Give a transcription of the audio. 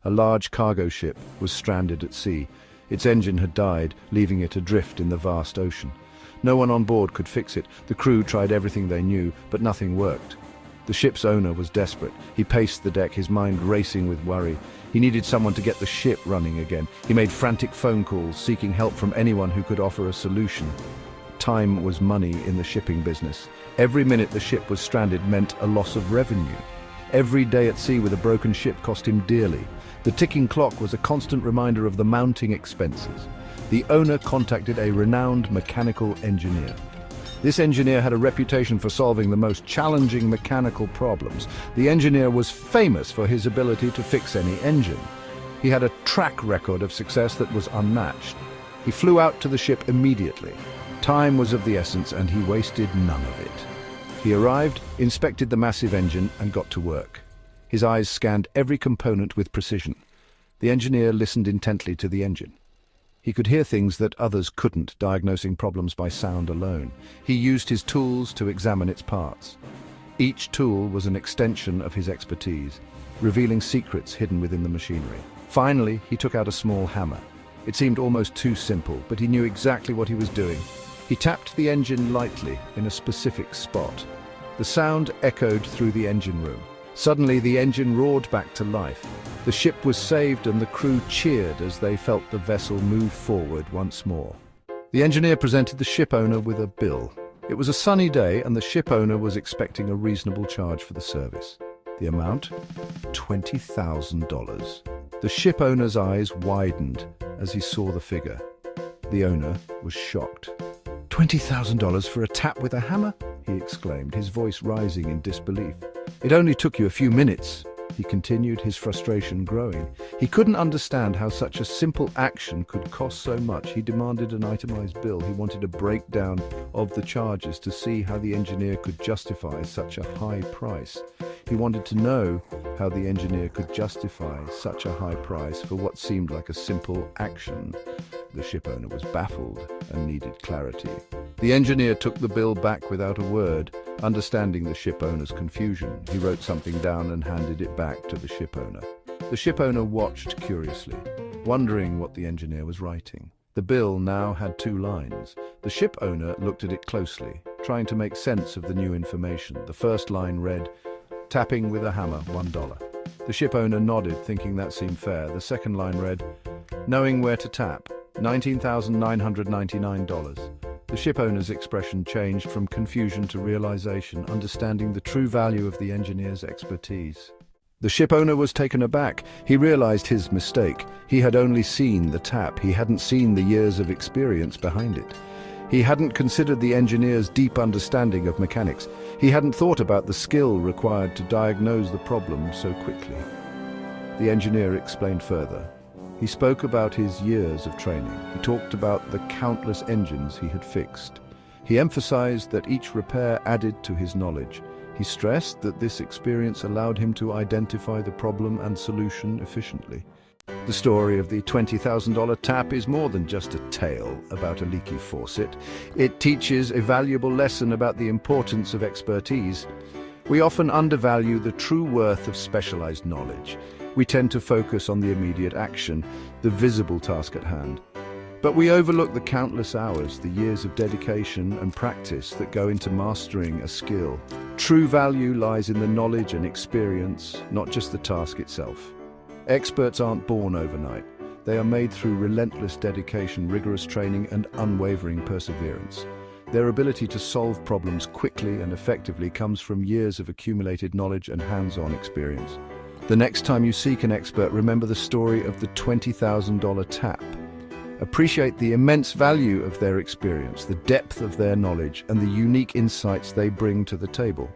A large cargo ship was stranded at sea. Its engine had died, leaving it adrift in the vast ocean. No one on board could fix it. The crew tried everything they knew, but nothing worked. The ship's owner was desperate. He paced the deck, his mind racing with worry. He needed someone to get the ship running again. He made frantic phone calls, seeking help from anyone who could offer a solution. Time was money in the shipping business. Every minute the ship was stranded meant a loss of revenue. Every day at sea with a broken ship cost him dearly. The ticking clock was a constant reminder of the mounting expenses. The owner contacted a renowned mechanical engineer. This engineer had a reputation for solving the most challenging mechanical problems. The engineer was famous for his ability to fix any engine. He had a track record of success that was unmatched. He flew out to the ship immediately. Time was of the essence, and he wasted none of it. He arrived, inspected the massive engine, and got to work. His eyes scanned every component with precision. The engineer listened intently to the engine. He could hear things that others couldn't, diagnosing problems by sound alone. He used his tools to examine its parts. Each tool was an extension of his expertise, revealing secrets hidden within the machinery. Finally, he took out a small hammer. It seemed almost too simple, but he knew exactly what he was doing. He tapped the engine lightly in a specific spot. The sound echoed through the engine room. Suddenly, the engine roared back to life. The ship was saved and the crew cheered as they felt the vessel move forward once more. The engineer presented the ship owner with a bill. It was a sunny day and the ship owner was expecting a reasonable charge for the service. The amount? $20,000. The ship owner's eyes widened as he saw the figure. The owner was shocked. $20,000 for a tap with a hammer? He exclaimed, his voice rising in disbelief. It only took you a few minutes, he continued, his frustration growing. He couldn't understand how such a simple action could cost so much. He demanded an itemized bill. He wanted a breakdown of the charges to see how the engineer could justify such a high price. He wanted to know how the engineer could justify such a high price for what seemed like a simple action. The ship owner was baffled and needed clarity. The engineer took the bill back without a word. Understanding the ship owner's confusion, he wrote something down and handed it back to the ship owner. The ship owner watched curiously, wondering what the engineer was writing. The bill now had 2 lines. The ship owner looked at it closely, trying to make sense of the new information. The first line read, "Tapping with a hammer, $1." The ship owner nodded, thinking that seemed fair. The second line read, "Knowing where to tap, $19,999. The ship owner's expression changed from confusion to realization, understanding the true value of the engineer's expertise. The ship owner was taken aback. He realized his mistake. He had only seen the tap. He hadn't seen the years of experience behind it. He hadn't considered the engineer's deep understanding of mechanics. He hadn't thought about the skill required to diagnose the problem so quickly. The engineer explained further. He spoke about his years of training. He talked about the countless engines he had fixed. He emphasized that each repair added to his knowledge. He stressed that this experience allowed him to identify the problem and solution efficiently. The story of the $20,000 tap is more than just a tale about a leaky faucet. It teaches a valuable lesson about the importance of expertise. We often undervalue the true worth of specialized knowledge. We tend to focus on the immediate action, the visible task at hand. But we overlook the countless hours, the years of dedication and practice that go into mastering a skill. True value lies in the knowledge and experience, not just the task itself. Experts aren't born overnight. They are made through relentless dedication, rigorous training, and unwavering perseverance. Their ability to solve problems quickly and effectively comes from years of accumulated knowledge and hands-on experience. The next time you seek an expert, remember the story of the $20,000 tap. Appreciate the immense value of their experience, the depth of their knowledge, and the unique insights they bring to the table.